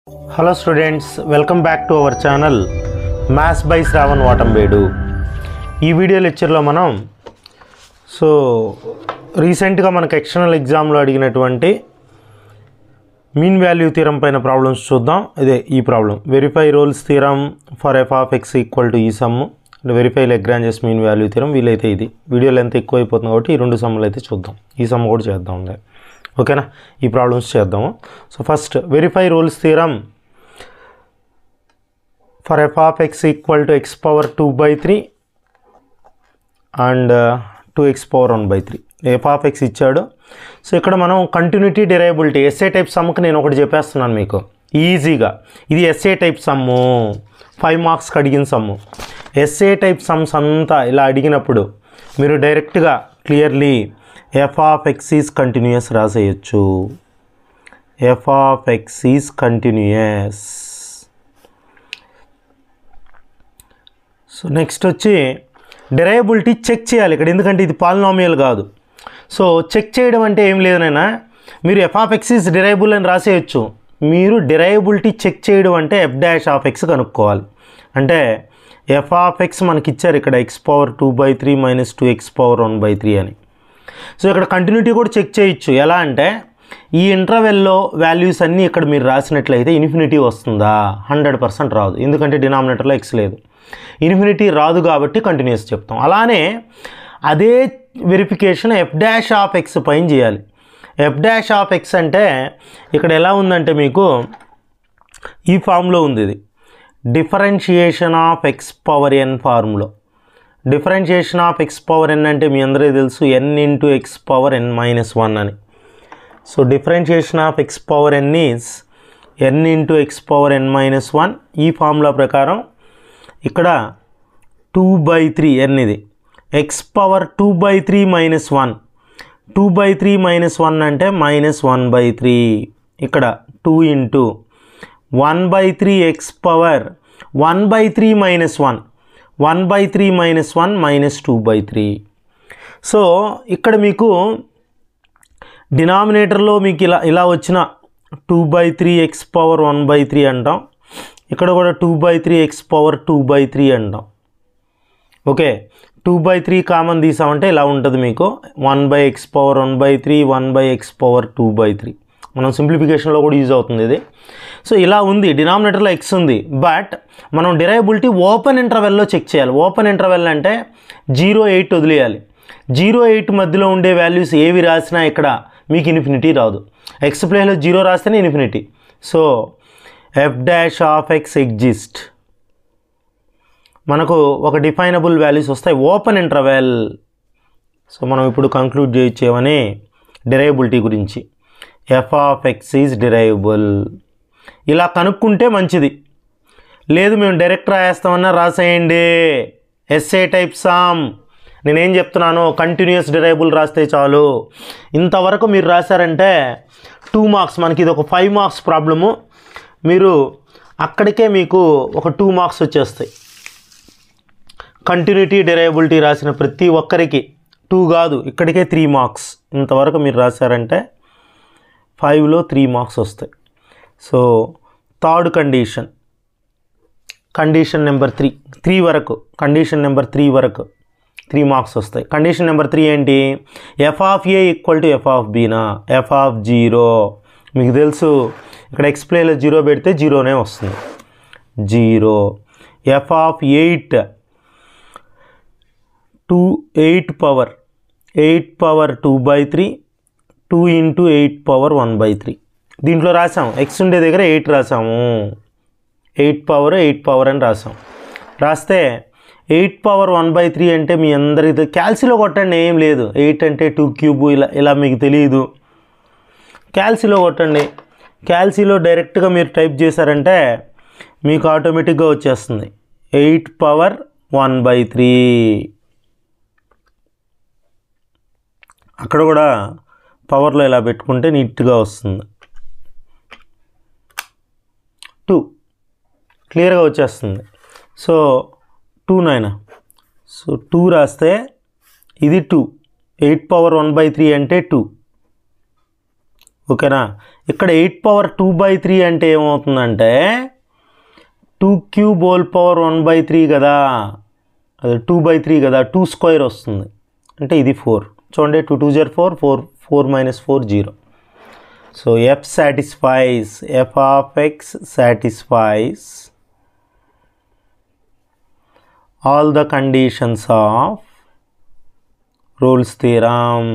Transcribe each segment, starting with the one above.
Hello students, welcome back to our channel Maths by Shravan Vatambedu. ఈ video లెక్చర్లో మనం రీసెంట్గా మనకు ఎక్స్టర్నల్ ఎగ్జామ్లో అడిగినటువంటి మీన్ వాల్యూ థీరం పైన ప్రాబ్లమ్స్ చూద్దాం. ఇదే ఈ problem, verify Rolle's theorem for f of x equal to ఈ sum, verify Lagrange's mean value theorem. వీలైతే ఇది వీడియో లెంత్ ఎక్కువ అయిపోతుంది కాబట్టి ఈ రెండు సమ్ములు అయితే చూద్దాం, ఈ సమ్ కూడా చేద్దాం. ఓకేనా, ఈ ప్రాబ్లమ్స్ చేద్దాము. So first verify Rolle's theorem for f of x equal to X power 2/3 and 2x power 1/3. F of X ఇచ్చాడు. సో ఇక్కడ మనం కంటిన్యూటీ డెరైబిలిటీ ఎస్ఏ టైప్ సమ్కి నేను ఒకటి చెప్పేస్తున్నాను మీకు ఈజీగా. ఇది ఎస్ఏ టైప్ సమ్ము, 5 మార్క్స్కి అడిగిన సమ్ము. ఎస్ఏ టైప్ సమ్స్ అంతా ఇలా అడిగినప్పుడు మీరు డైరెక్ట్గా clearly f of x is continuous రాసేయచ్చు. F of x is continuous. So next వచ్చి డెరైబిలిటీ చెక్ చేయాలి ఇక్కడ, ఎందుకంటే ఇది పాలినామియల్ కాదు. సో చెక్ చేయడం అంటే ఏం లేదనైనా మీరు F of x is derivable అని రాసేయచ్చు. మీరు డెరైబిలిటీ చెక్ చేయడం అంటే ఎఫ్ డాష్ ఆఫ్ ఎక్స్ కనుక్కోవాలి. అంటే ఎఫ్ ఆఫ్ ఎక్స్ మనకి ఇచ్చారు ఇక్కడ X power 2/3 minus 2x power 1/3 అని. సో ఇక్కడ కంటిన్యూటీ కూడా చెక్ చేయొచ్చు. ఎలా అంటే ఈ ఇంటర్వెల్లో వాల్యూస్ అన్నీ ఇక్కడ మీరు రాసినట్లయితే ఇన్ఫినిటీ వస్తుందా? 100% రాదు, ఎందుకంటే డినామినేటర్లో ఎక్స్ లేదు. ఇన్ఫినిటీ రాదు కాబట్టి కంటిన్యూస్ చెప్తాం. అలానే అదే verification F dash of X పైన చేయాలి. ఎఫ్ డాష్ ఆఫ్ ఎక్స్ అంటే ఇక్కడ ఎలా ఉందంటే మీకు ఈ ఫామ్లో ఉంది. ఇది differentiation of x power n ఫార్ములో. Differentiation of x power n అంటే మీ అందరికీ తెలుసు n into x power n-1 అని. So differentiation of x power n is n into x power n-1. ఈ ఫార్ములా ప్రకారం ఇక్కడ 2/3 n ఇది ఎక్స్ పవర్ 2/3 మైనస్ 1. 2/3 మైనస్ 1 అంటే మైనస్ 1/3. ఇక్కడ 2 into 1/3 X power 1/3 minus 1. 1/3 minus 1 minus 2/3. So ఇక్కడ మీకు డినామినేటర్లో మీకు ఇలా వచ్చిన 2/3 ఎక్స్ పవర్ 1/3 అంటాం. ఇక్కడ కూడా 2/3 ఎక్స్ పవర్ 2/3 అంటాం. ఓకే, 2/3 కామన్ తీసామంటే ఇలా ఉంటుంది మీకు 1/x పవర్ 1/3 1/x పవర్ 2/3. మనం సింప్లిఫికేషన్లో కూడా యూజ్ అవుతుంది ఇది. సో ఇలా ఉంది, డినామినేటర్లో ఎక్స్ ఉంది. బట్ మనం డెరైబిలిటీ ఓపెన్ ఇంటర్వెల్లో చెక్ చేయాలి. ఓపెన్ ఇంటర్వెల్ అంటే 0-8 వదిలేయాలి. 0-8 మధ్యలో ఉండే వాల్యూస్ ఏవి రాసినా ఇక్కడ మీకు ఇన్ఫినిటీ రాదు. ఎక్స్ ప్లేస్లో 0 రాస్తేనే infinity. So f dash of x exist. మనకు ఒక డిఫైనబుల్ వాల్యూస్ వస్తాయి ఓపెన్ ఇంటర్వెల్. సో మనం ఇప్పుడు కంక్లూడ్ చేయొచ్చేమని డెరైబిలిటీ గురించి. F of x is derivable. ఇలా కనుక్కుంటే మంచిది. లేదు మేము డైరెక్ట్ రాయేస్తామన్నా రాసేయండి. ఎస్ఏ టైప్ సమ్ నేనేం చెప్తున్నాను, కంటిన్యూస్ డిరైబుల్ రాస్తే చాలు. ఇంతవరకు మీరు రాశారంటే 2 మార్క్స్. మనకి ఇది ఒక 5 మార్క్స్ ప్రాబ్లము. మీరు అక్కడికే మీకు ఒక 2 మార్క్స్ వచ్చేస్తాయి. కంటిన్యూటీ డెరైబిలిటీ రాసిన ప్రతి ఒక్కరికి 2 కాదు, ఇక్కడికే 3 మార్క్స్. ఇంతవరకు మీరు రాశారంటే 5లో 3 మార్క్స్ వస్తాయి. సో థర్డ్ కండిషన్ నెంబర్ 3 వరకు, కండిషన్ నెంబర్ 3 వరకు 3 మార్క్స్ వస్తాయి. కండిషన్ నెంబర్ 3 ఏంటి? F of a equal to f of బీనా? ఎఫ్ ఆఫ్ 0 మీకు తెలుసు, ఇక్కడ ఎక్స్ ప్లేలో 0 పెడితే 0నే వస్తుంది. 0 F of 8 power 2/3 2 into 8 power 1/3. దీంట్లో రాసాము ఎక్స్ ఉండే దగ్గర 8 రాసాము. 8 పవర్ అని రాసాం. రాస్తే 8 పవర్ 1/3 అంటే మీ అందరికీ క్యాల్సీలో కొట్టండి, ఏం లేదు. 8 అంటే 2 క్యూబ్, ఇలా మీకు తెలియదు. క్యాల్సీలో కొట్టండి. క్యాల్సీలో డైరెక్ట్గా మీరు టైప్ చేశారంటే మీకు ఆటోమేటిక్గా వచ్చేస్తుంది 8 పవర్ 1/3. అక్కడ కూడా పవర్లో ఇలా పెట్టుకుంటే నీట్గా వస్తుంది. 2 క్లియర్గా వచ్చేస్తుంది. సో 2 9. సో 2 రాస్తే ఇది 2. 8 పవర్ 1/3 అంటే 2. ఓకేనా. ఇక్కడ 8/2/3 అంటే ఏమవుతుందంటే 2³ హోల్ పవర్ 1/3 కదా, అది 2/3 కదా, 2 స్క్వేర్ వస్తుంది అంటే ఇది 4. చూడండి 2 2 4 4 4 - 4 0. So f of x satisfies all the conditions of Rolle's theorem.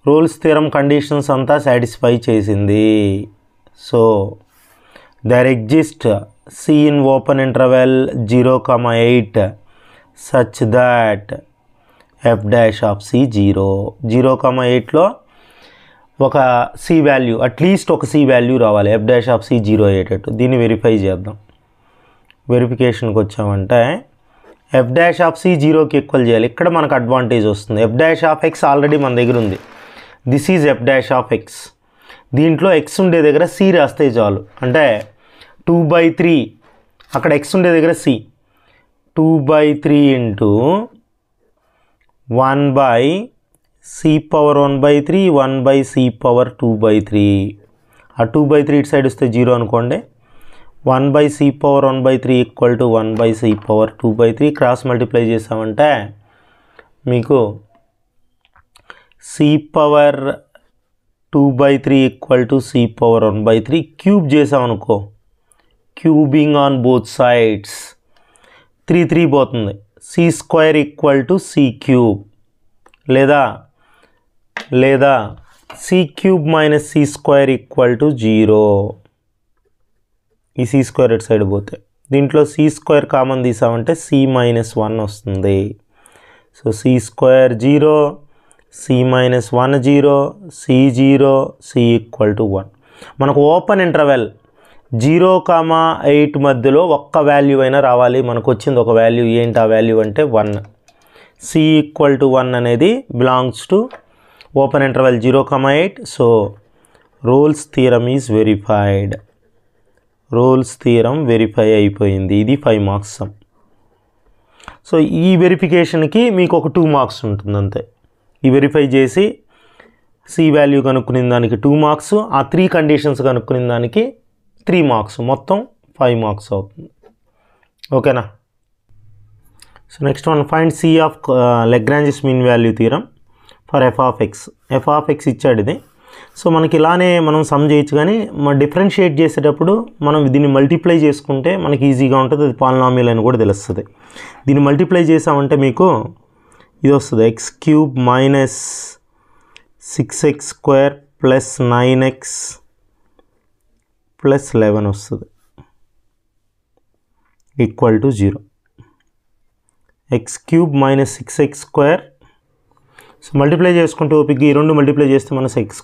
Rolle's theorem conditions అంతా సాటిస్ఫై చేసింది. So there exist C in open interval 0,8 such that f dash of C 0. 0,8లో ఒక C వాల్యూ, అట్లీస్ట్ ఒక C value రావాలి, f dash of C 0 అయ్యేటట్టు. దీన్ని verify చేద్దాం. వెరిఫికేషన్కి వచ్చామంటే f dash of C 0కి ఈక్వల్ చేయాలి. ఇక్కడ మనకు అడ్వాంటేజ్ వస్తుంది. f dash of x already మన దగ్గర ఉంది. This is f dash of x. దీంట్లో x ఉండే దగ్గర C రాస్తే చాలు. అంటే 2/3, అక్కడ x ఉండే దగ్గర C, 2/3 ఇంటూ 1/C⁻1/3 1/C⁻2/3. ఆ 2/3 ఇటు సైడ్ వస్తే 0 అనుకోండి. 1/C⁻1/3 equal to 1/C⁻2/3 cross multiply చేసామంటే మీకు C⁻2/3 equal to C⁻1/3 cube చేసామనుకో, క్యూబింగ్ ఆన్ బోత్ సైడ్స్ 3 3 పోతుంది. C² ఈక్వల్ టు C³ లేదా C³ - C² ఈక్వల్ టు 0. ఈ C² ఇటు సైడ్ పోతే దీంట్లో C² కామన్ తీసామంటే C - 1 వస్తుంది. So C² 0, C - 1 0, C 0, C equal to 1. మనకు ఓపెన్ ఇంటర్వెల్ 0,8 మధ్యలో ఒక్క వాల్యూ అయినా రావాలి. మనకు వచ్చింది ఒక వాల్యూ. ఏంటి ఆ వాల్యూ అంటే 1. C ఈక్వల్ టు 1 అనేది belongs to open interval 0,8. So Rolle's theorem is verified. Rolle's theorem verify అయిపోయింది. ఇది 5 మార్క్స్ సమ్. సో ఈ వెరిఫికేషన్కి మీకు ఒక 2 మార్క్స్ ఉంటుంది అంతే. ఈ వెరిఫై చేసి C వాల్యూ కనుక్కునే దానికి 2 మార్క్స్, ఆ 3 కండిషన్స్ కనుక్కునే దానికి 3 మార్క్స్, మొత్తం 5 మార్క్స్ అవుతుంది. ఓకేనా. So next one, find C of Lagrange's mean value theorem for f of x. f of x ఇచ్చాడు ఇది. సో మనకి ఇలానే మనం సమ్ చేయొచ్చు, కానీ మనం డిఫరెన్షియేట్ చేసేటప్పుడు మనం దీన్ని మల్టిప్లై చేసుకుంటే మనకి ఈజీగా ఉంటుంది. అది పాలినామియల్ అని కూడా తెలుస్తుంది. దీన్ని మల్టిప్లై చేసామంటే మీకు ఇది వస్తుంది, x³ - 6x² + 9x + 11 వస్తుంది equal to 0. x³ - 6x². So multiply చేసుకుంటే ఓపిక ఈ రెండు మల్టిప్లై చేస్తే మనకు x²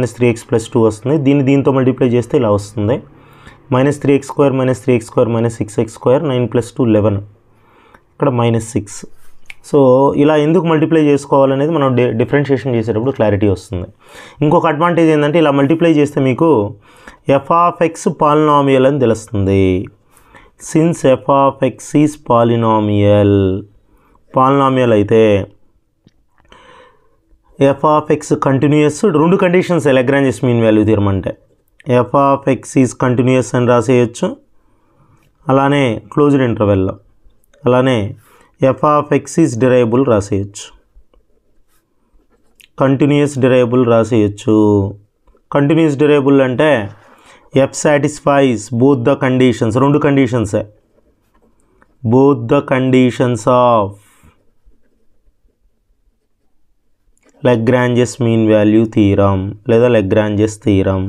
- 3x + 2 వస్తుంది. దీంతో మల్టిప్లై చేస్తే ఇలా వస్తుంది, -3x² - 3x² - 6x², 9 + 2 11, ఇక్కడ -6. సో ఇలా ఎందుకు మల్టిప్లై చేసుకోవాలనేది మనం డిఫరెన్షియేషన్ చేసేటప్పుడు క్లారిటీ వస్తుంది. ఇంకొక అడ్వాంటేజ్ ఏంటంటే ఇలా మల్టిప్లై చేస్తే మీకు f of x పాలినామియల్ అని తెలుస్తుంది. Since f of x is polynomial అయితే f of x continuous. 2 conditions Lagrange's mean value theorem అంటే f of x is continuous అని రాసేయచ్చు. అలానే క్లోజ్డ్ ఇంటర్వెల్లో అలానే f of x is derivable రాసేయచ్చు, కంటిన్యూయస్ డిరైబుల్ రాసేయచ్చు. కంటిన్యూయస్ డిరైబుల్ అంటే f satisfies both the conditions, 2 కండిషన్సే, both the conditions of Lagrange's mean value theorem లేదా లెగ్రాంజెస్ థియరమ్.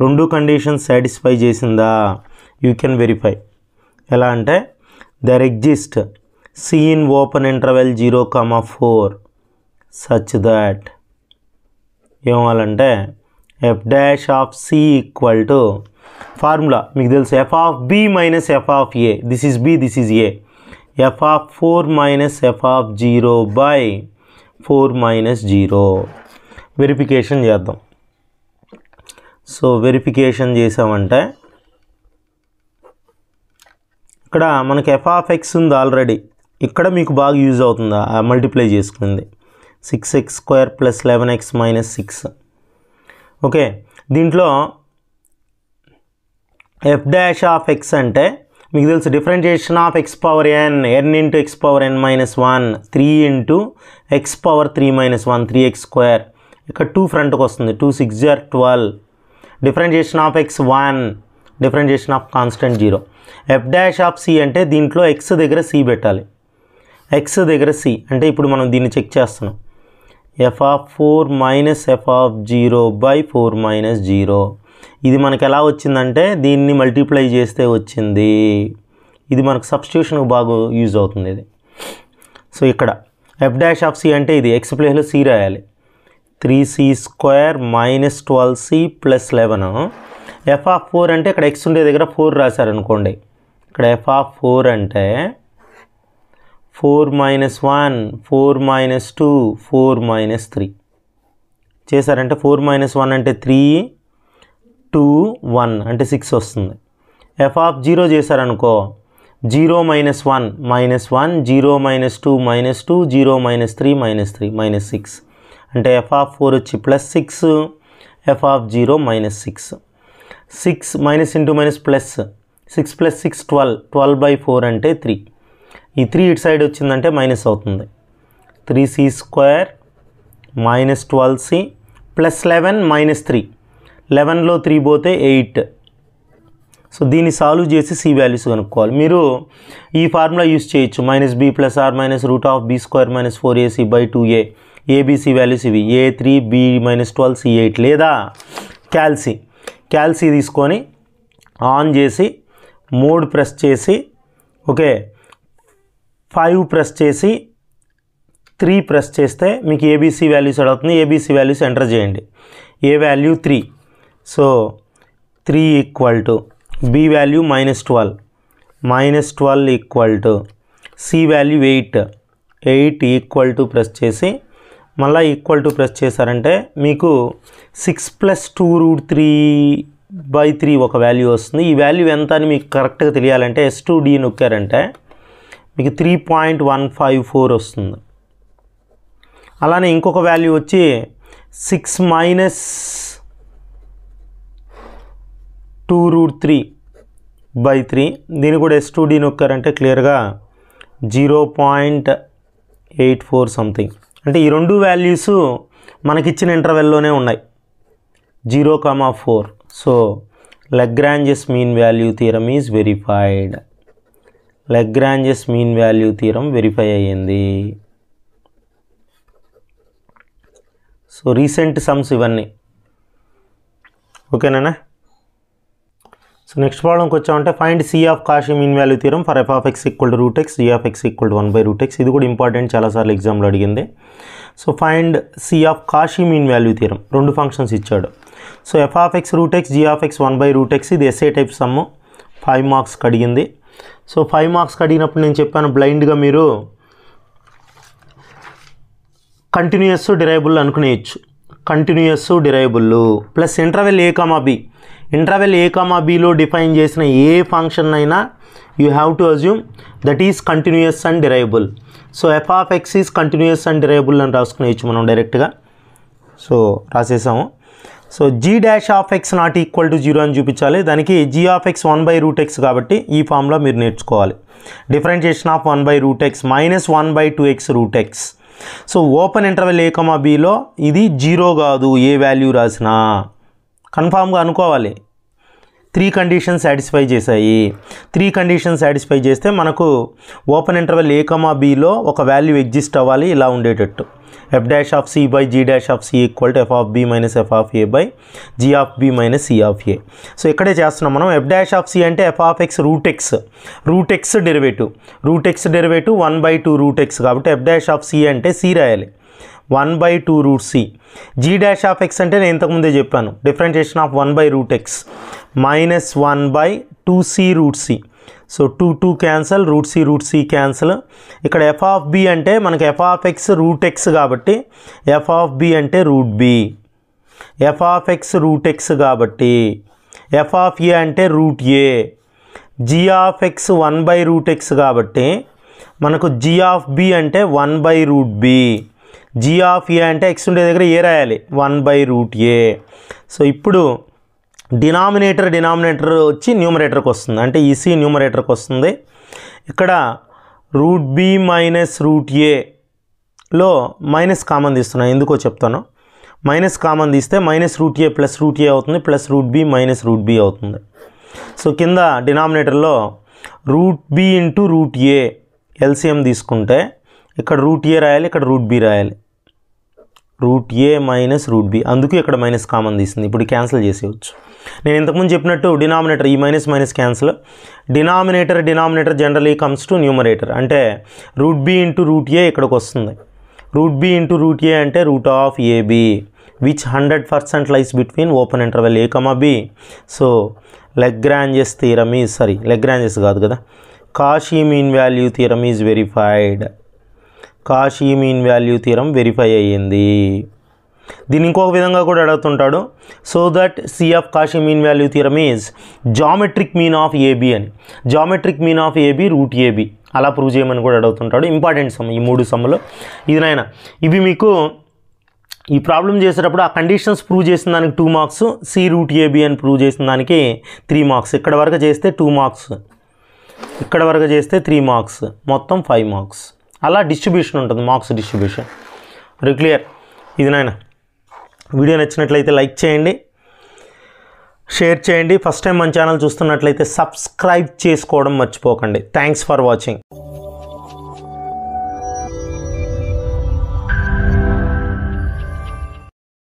2 కండిషన్స్ సాటిస్ఫై చేసిందా యూ కెన్ వెరిఫై. ఎలా అంటే there exist C in open interval 0,4 such that ఏమవ్వాలంటే f dash of C equal to formula మీకు తెలుసు, f of B - f of A. This is B, this is A. f of 4 - f of 0 / 4 - 0. Verification చేద్దాం. So verification చేసామంటే ఇక్కడ మనకి f of x ఉంది already. ఇక్కడ మీకు బాగా యూజ్ అవుతుంది మల్టిప్లై చేసుకుంది. 6x² + 11x - 6 ఓకే, దీంట్లో ఎఫ్ డాష్ ఆఫ్ ఎక్స్ అంటే మీకు తెలుసు differentiation of x power n, n into x power n minus 1, 3 into x power 3 minus 1, 3x square. ఇక్కడ 2 ఫ్రంట్కి వస్తుంది, 2 6 = 12. Differentiation of x 1, differentiation of constant 0. F dash of C అంటే దీంట్లో X దగ్గర C పెట్టాలి, ఎక్స్ దగ్గర సి అంటే ఇప్పుడు మనం దీన్ని చెక్ చేస్తున్నాం. F of 4 minus F of 0 by 4 minus 0. ఇది మనకు ఎలా వచ్చిందంటే దీన్ని మల్టిప్లై చేస్తే వచ్చింది. ఇది మనకు సబ్స్టిట్యూషన్కి బాగా యూజ్ అవుతుంది ఇది. సో ఇక్కడ ఎఫ్ డాష్ ఆఫ్ సి అంటే ఇది ఎక్స్ ప్లేస్లో సి రాయాలి. 3c² minus 12c plus 11. F of 4 అంటే ఇక్కడ ఎక్స్ ఉండే దగ్గర 4 రాశారనుకోండి. ఇక్కడ ఎఫ్ ఆఫ్ 4 అంటే 4 మైనస్ 1, 4 మైనస్ 2, 4 మైనస్ 3 చేశారంటే 4 మైనస్ 1 అంటే 3, 2, 1 అంటే 6 వస్తుంది. F of 0 చేశారనుకో 0 minus 1 minus 1, 0 minus 2 minus 2, 0 minus 3 minus 3 minus 6 అంటే ఎఫ్ ఆఫ్ 4 వచ్చి plus 6, F of 0 minus 6. 6 minus into minus plus, 6 plus 6 12, 12/4 అంటే 3. ఈ 3 ఇటు సైడ్ వచ్చిందంటే మైనస్ అవుతుంది. 3c² minus 12c plus 11 minus 3. 11లో 3 పోతే 8. సో దీన్ని సాల్వ్ చేసి సి వాల్యూస్ కనుక్కోవాలి. మీరు ఈ ఫార్ములా యూస్ చేయొచ్చు, -b + r - √b² - 4ac/2a. ABC values ఇవి, a3, b - 12, c8. లేదా క్యాల్సీ తీసుకొని ఆన్ చేసి మోడ్ ప్రెస్ చేసి ఓకే 5 ప్రెస్ చేసి 3 ప్రెస్ చేస్తే మీకు ఏబిసి వాల్యూస్ అడుగుతుంది. ఏబిసి వాల్యూస్ ఎంటర్ చేయండి. A value 3, so 3 = b value -12, -12 = c value 8 press చేసి మళ్ళీ ఈక్వల్ టు ప్రెస్ చేశారంటే మీకు 6 + 2√3/3 ఒక వాల్యూ వస్తుంది. ఈ వాల్యూ ఎంత అని మీకు కరెక్ట్గా తెలియాలంటే S2D నొక్కారంటే మీకు 3.154 వస్తుంది. అలానే ఇంకొక వాల్యూ వచ్చి 6 - 2√3/3. దీన్ని కూడా S2D నొక్కారంటే క్లియర్గా 0.84 సంథింగ్. అంటే ఈ రెండు వాల్యూస్ మనకిచ్చిన ఇంటర్వెల్లోనే ఉన్నాయి, 0,4. So Lagrange's mean value theorem is verified. Lagrange's mean value theorem verify అయ్యింది. సో రీసెంట్ సమ్స్ ఇవన్నీ ఓకేనా. సో నెక్స్ట్ ప్రాబ్లంకి వచ్చామంటే find c of Cauchy mean value theorem for f(x) = √x, g of x = 1/√x. ఇది కూడా important, చాలాసార్లు ఎగ్జామ్లో అడిగింది. So find c of Cauchy mean value theorem. 2 functions ఇచ్చాడు. So f(x) √x, g of x 1/√x. ఇది SA type some, 5 మార్క్స్కి అడిగింది. So 5 మార్క్స్కి అడిగినప్పుడు నేను చెప్పాను బ్లైండ్గా మీరు కంటిన్యూయస్ డిరైబుల్ అనుకునేయచ్చు. Continuous derivable plus interval a, b. Interval a, bలో డిఫైన్ చేసిన ఏ ఫంక్షన్ అయినా you have to assume that is continuous and derivable. So f(x) is continuous and derivable అని రాసుకునేయచ్చు మనం డైరెక్ట్గా. సో రాసేసాము. So g' of x not equal to 0 అని చూపించాలి. దానికి g of x 1/√x కాబట్టి ఈ ఫార్ములా మీరు నేర్చుకోవాలి. Differentiation of 1/√x -1/2x√x. So open interval a, bలో ఇది 0 కాదు, ఏ వాల్యూ రాసినా కన్ఫామ్గా అనుకోవాలి. 3 కండిషన్స్ సాటిస్ఫై చేశాయి. 3 కండిషన్స్ సాటిస్ఫై చేస్తే మనకు ఓపెన్ ఇంటర్వెల్ a, bలో ఒక వాల్యూ ఎగ్జిస్ట్ అవ్వాలి, ఇలా ఉండేటట్టు. f'(c/g'(c) = f(b - f(a)/g(b - c)(a). So ఇక్కడే చేస్తున్నాం మనం. f'(c) అంటే f(x) √x derivative, √x 1/2√x కాబట్టి f'(c) అంటే c రాయాలి, 1/2√c. g' అంటే నేను ఇంతకుముందే చెప్పాను, differentiation of 1/√x -1/2c√c. So 2 cancel, √c cancel. ఇక్కడ f(b) అంటే మనకి f(x) √x కాబట్టి f(b) అంటే √b. f(x) √x కాబట్టి f(a) అంటే √a. g(x) 1/√x కాబట్టి మనకు g(b) అంటే 1/√b. జీ ఆఫ్ ఏ అంటే ఎక్స్ ఉండే దగ్గర ఏ రాయాలి 1/√a. సో ఇప్పుడు డినామినేటర్ వచ్చి న్యూమరేటర్కి వస్తుంది, అంటే ఈసీ న్యూమరేటర్కి వస్తుంది. ఇక్కడ √b మైనస్ √aలో మైనస్ కామన్ తీస్తున్నాను, ఎందుకో చెప్తాను. మైనస్ కామన్ తీస్తే -√a ప్లస్ √a అవుతుంది, ప్లస్ √b మైనస్ √b అవుతుంది. సో కింద డినామినేటర్లో √b ఇంటూ √a ఎల్సిఎం తీసుకుంటే ఇక్కడ √a రాయాలి, ఇక్కడ √b రాయాలి. √a మైనస్ √b, అందుకు ఇక్కడ మైనస్ కామన్ తీసింది. ఇప్పుడు క్యాన్సిల్ చేసేయచ్చు. నేను ఇంతకుముందు చెప్పినట్టు డినామినేటర్ ఈ minus cancel. Denominator generally comes to numerator, అంటే √b ఇంటూ √a ఇక్కడికి వస్తుంది. √b ఇంటూ √a అంటే √ab, which 100% lies between open interval a, b. So Lagrange's theorem is Lagrange's కాదు కదా, Cauchy mean value theorem is verified. Cauchy mean value theorem verify అయ్యింది. దీన్ని ఇంకొక విధంగా కూడా అడుగుతుంటాడు. So that c of Cauchy mean value theorem is geometric mean of a b అని. Geometric mean of AB √ab అలా ప్రూవ్ చేయమని కూడా అడుగుతుంటాడు. ఇంపార్టెంట్ సమ్ ఈ 3 సమ్ములు. ఇది నాయన ఇవి మీకు ఈ ప్రాబ్లం చేసేటప్పుడు ఆ కండిషన్స్ ప్రూవ్ చేసిన దానికి 2 మార్క్స్, సి √ab అని ప్రూవ్ చేసిన దానికి 3 మార్క్స్. ఇక్కడ వరకు చేస్తే 2 మార్క్స్, ఇక్కడ వరకు చేస్తే 3 మార్క్స్, మొత్తం 5 మార్క్స్. అలా డిస్ట్రిబ్యూషన్ ఉంటుంది, మార్క్స్ డిస్ట్రిబ్యూషన్. మరి క్లియర్? ఇది నాయన వీడియో నచ్చినట్లయితే లైక్ చేయండి, షేర్ చేయండి. ఫస్ట్ టైం మన ఛానల్ చూస్తున్నట్లయితే సబ్స్క్రైబ్ చేసుకోవడం మర్చిపోకండి. Thanks for watching.